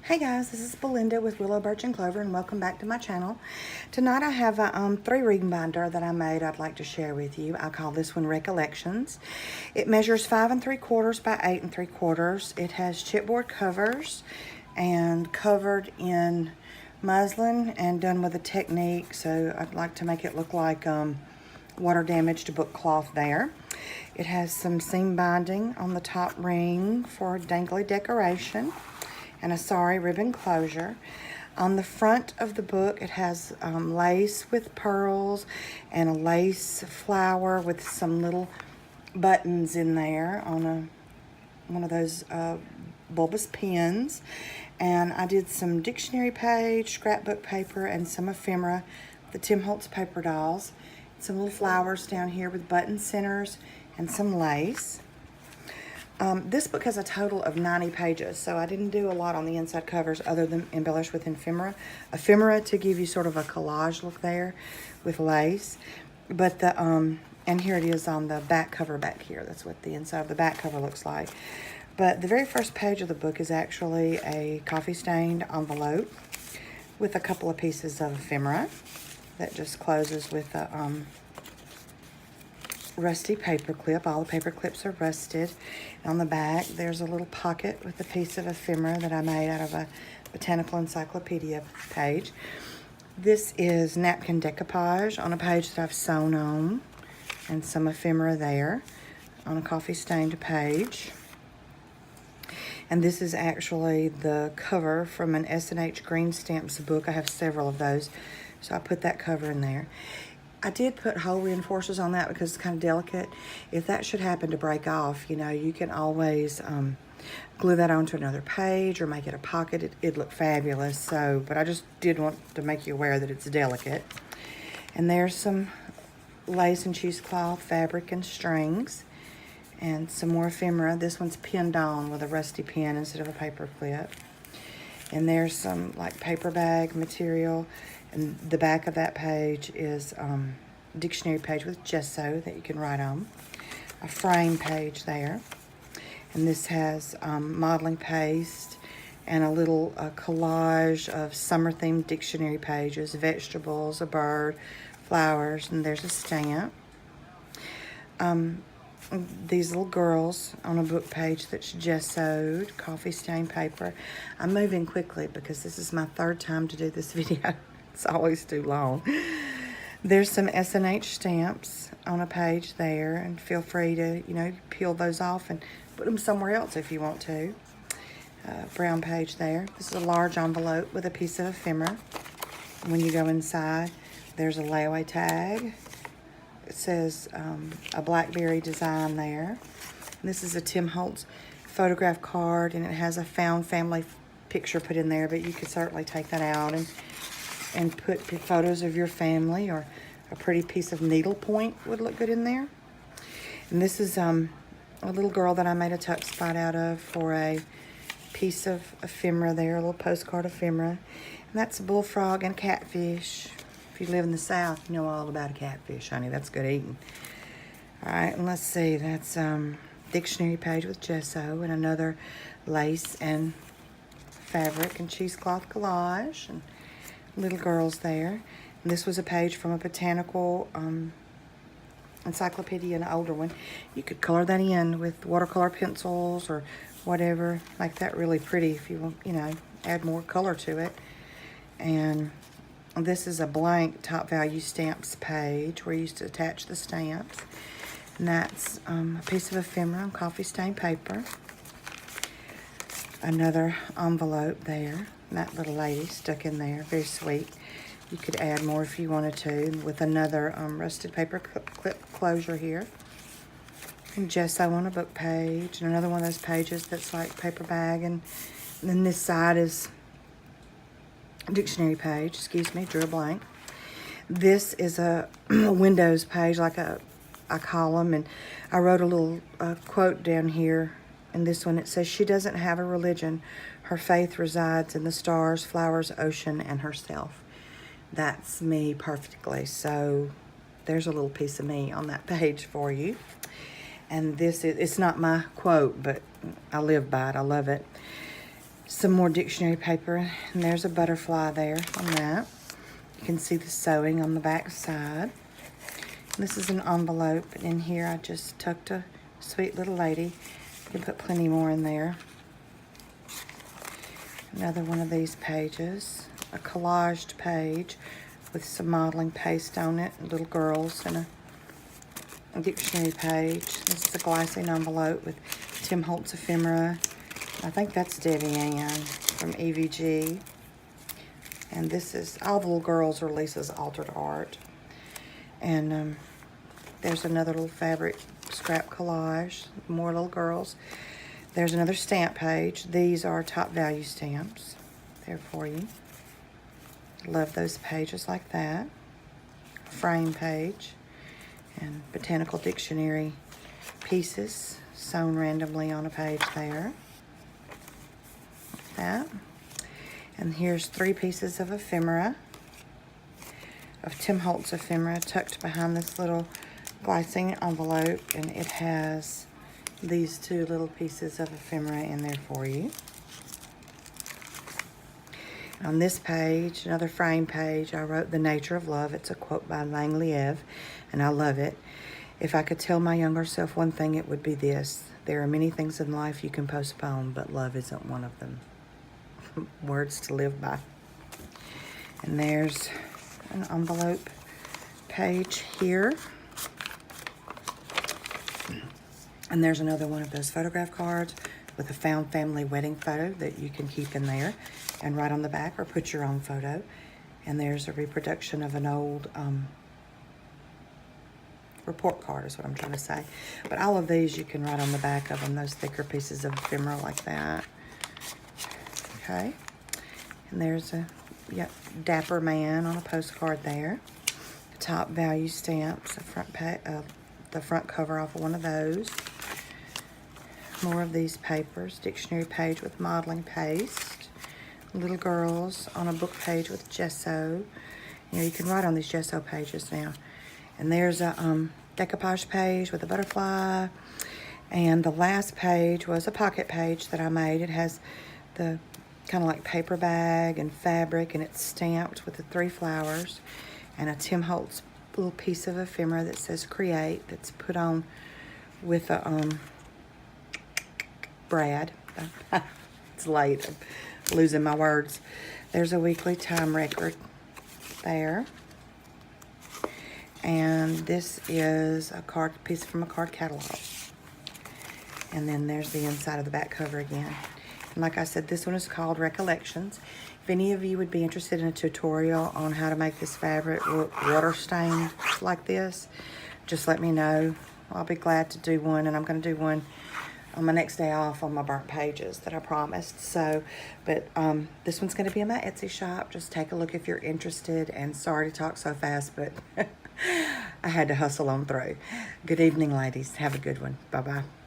Hey guys, this is Belinda with Willow, Birch, and Clover, and welcome back to my channel. Tonight I have a 3 reading binder that I made I'd like to share with you. I call this one Recollections. It measures 5 3/4 by 8 3/4. It has chipboard covers and covered in muslin and done with a technique, so I'd like to make it look like water damaged book cloth there. It has some seam binding on the top ring for dangly decoration and a sari ribbon closure. On the front of the book, it has lace with pearls and a lace flower with some little buttons in there on one of those bulbous pins. And I did some dictionary page, scrapbook paper, and some ephemera, the Tim Holtz paper dolls. Some little flowers down here with button centers and some lace. This book has a total of 90 pages, so I didn't do a lot on the inside covers other than embellish with ephemera. Ephemera to give you sort of a collage look there with lace. But and here it is on the back cover back here. That's what the inside of the back cover looks like. But the very first page of the book is actually a coffee-stained envelope with a couple of pieces of ephemera that just closes with a rusty paper clip. All the paper clips are rusted. And on the back, there's a little pocket with a piece of ephemera that I made out of a botanical encyclopedia page. This is napkin decoupage on a page that I've sewn on, and some ephemera there on a coffee-stained page. And this is actually the cover from an S&H Green Stamps book. I have several of those, so I put that cover in there. I did put hole reinforcers on that because it's kind of delicate. If that should happen to break off, you know, you can always glue that onto another page or make it a pocket. It'd look fabulous. So, but I just did want to make you aware that it's delicate. And there's some lace and cheesecloth fabric and strings and some more ephemera. This one's pinned on with a rusty pin instead of a paper clip. And there's some like paper bag material. And the back of that page is dictionary page with gesso that you can write on. A frame page there. And this has modeling paste and a little collage of summer-themed dictionary pages, vegetables, a bird, flowers, and there's a stamp. These little girls on a book page that's gessoed, coffee stained paper. I'm moving quickly because this is my 3rd time to do this video. It's always too long. There's some S&H stamps on a page there, and feel free to, you know, peel those off and put them somewhere else if you want to. Brown page there. This is a large envelope with a piece of ephemera. When you go inside, there's a layaway tag. It says a blackberry design there. And this is a Tim Holtz photograph card, and it has a found family picture put in there, but you could certainly take that out and put photos of your family, or a pretty piece of needlepoint would look good in there. And this is a little girl that I made a tuck spot out of for a piece of ephemera there, a little postcard ephemera. And that's a bullfrog and catfish. If you live in the South, you know all about a catfish, honey. That's good eating. All right, and let's see. That's dictionary page with gesso and another lace and fabric and cheesecloth collage and little girls there. And this was a page from a botanical encyclopedia, an older one. You could color that in with watercolor pencils or whatever. Make that really pretty if you want, you know, add more color to it. And this is a blank top value stamps page where you used to attach the stamps. And that's a piece of ephemera on coffee stained paper. Another envelope there. And that little lady stuck in there, very sweet. You could add more if you wanted to, with another rusted paper clip closure here. And gesso on a book page, and another one of those pages that's like paper bag. And then this side is dictionary page, drew a blank. This is a Windows page, like a column, and I wrote a little quote down here. In this one, it says, "She doesn't have a religion. Her faith resides in the stars, flowers, ocean, and herself." That's me perfectly. So there's a little piece of me on that page for you. And this is, it's not my quote, but I live by it. I love it. some more dictionary paper, and there's a butterfly there on that. You can see the sewing on the back side. This is an envelope, and in here I just tucked a sweet little lady. You can put plenty more in there. Another one of these pages, a collaged page with some modeling paste on it, little girls, and a dictionary page. This is a glassine envelope with Tim Holtz ephemera. I think that's Debbie Ann from EVG. And this is, all the little girls are Lisa's altered art. And there's another little fabric scrap collage, more little girls. There's another stamp page. These are top value stamps. There for you. Love those pages like that. Frame page and botanical dictionary pieces sewn randomly on a page there. Like that. And here's 3 pieces of ephemera, of Tim Holtz ephemera, tucked behind this little glassine envelope, and it has these 2 little pieces of ephemera in there for you. On this page, another frame page, I wrote "The Nature of Love." It's a quote by Langley, and I love it. If I could tell my younger self one thing, it would be this: there are many things in life you can postpone, but love isn't one of them. Words to live by. And there's an envelope page here. And there's another one of those photograph cards with a found family wedding photo that you can keep in there and write on the back or put your own photo. And there's a reproduction of an old report card is what I'm trying to say. But all of these you can write on the back of them, those thicker pieces of ephemera like that. Okay. And there's a dapper man on a postcard there. Top value stamps, the front cover off of one of those. More of these papers, dictionary page with modeling paste. Little girls on a book page with gesso. You know, you can write on these gesso pages now. And there's a decoupage page with a butterfly. And the last page was a pocket page that I made. It has the kind of like paper bag and fabric, and it's stamped with the 3 flowers and a Tim Holtz little piece of ephemera that says "Create," that's put on with a brad. It's late, I'm losing my words. There's a weekly time record there, and this is a piece from a card catalog. And then there's the inside of the back cover again. And like I said, this one is called Recollections. If any of you would be interested in a tutorial on how to make this fabric look water stained like this, just let me know. I'll be glad to do one, and I'm going to do one on my next day off on my burnt pages that I promised. So, but this one's going to be in my Etsy shop. Just take a look if you're interested, and sorry to talk so fast, but I had to hustle on through. Good evening, ladies. Have a good one. Bye-bye.